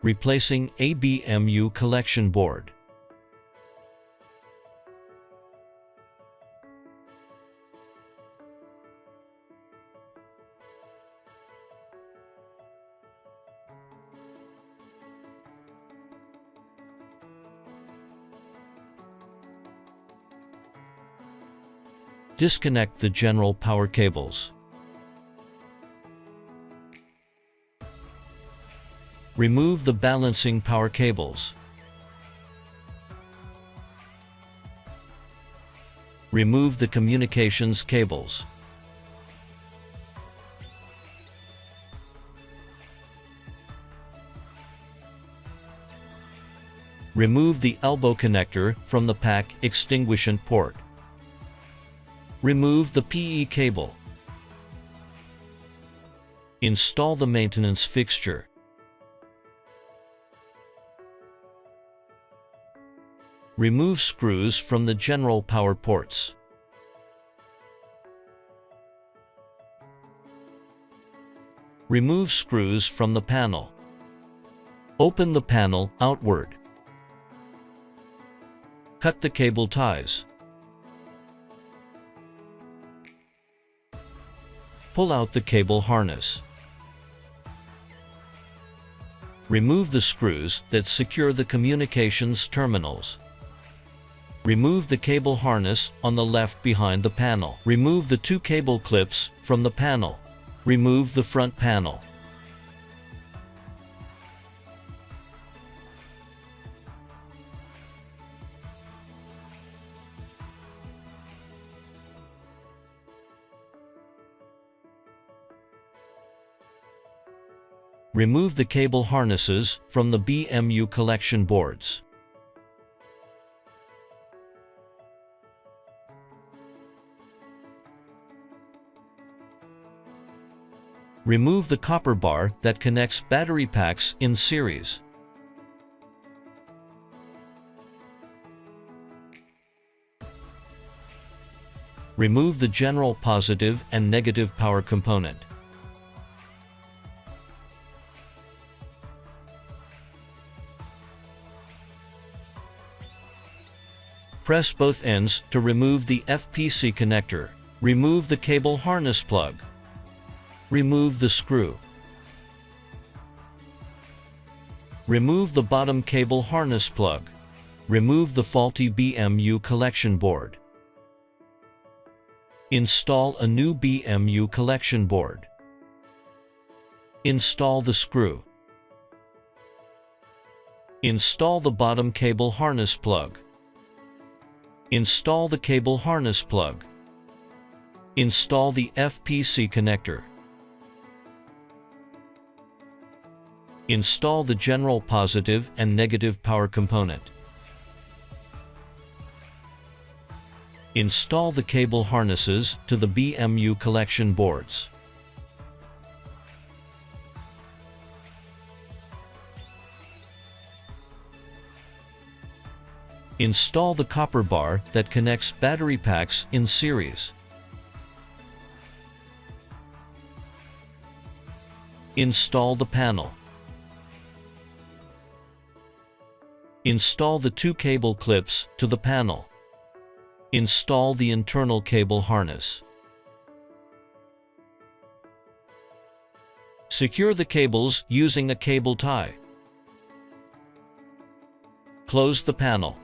Replacing a BMU collection board. Disconnect the general power cables. Remove the balancing power cables. Remove the communications cables. Remove the elbow connector from the pack extinguishment port. Remove the PE cable. Install the maintenance fixture. Remove screws from the general power ports. Remove screws from the panel. Open the panel outward. Cut the cable ties. Pull out the cable harness. Remove the screws that secure the communications terminals. Remove the cable harness on the left behind the panel. Remove the 2 cable clips from the panel. Remove the front panel. Remove the cable harnesses from the BMU collection boards. Remove the copper bar that connects battery packs in series. Remove the general positive and negative power component. Press both ends to remove the FPC connector. Remove the cable harness plug. Remove the screw. Remove the bottom cable harness plug. Remove the faulty BMU collection board. Install a new BMU collection board. Install the screw. Install the bottom cable harness plug. Install the cable harness plug. Install the FPC connector. Install the general positive and negative power component. Install the cable harnesses to the BMU collection boards. Install the copper bar that connects battery packs in series. Install the panel. Install the 2 cable clips to the panel. Install the internal cable harness. Secure the cables using a cable tie. Close the panel.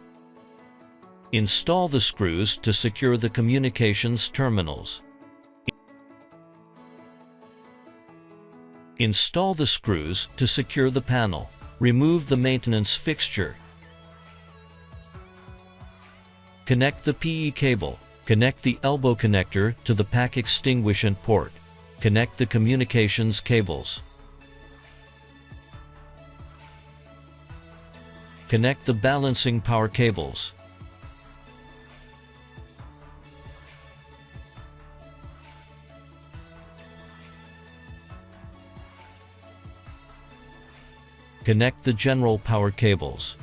Install the screws to secure the communications terminals. Install the screws to secure the panel. Remove the maintenance fixture. Connect the PE cable. Connect the elbow connector to the pack extinguishment port. Connect the communications cables. Connect the balancing power cables. Connect the general power cables.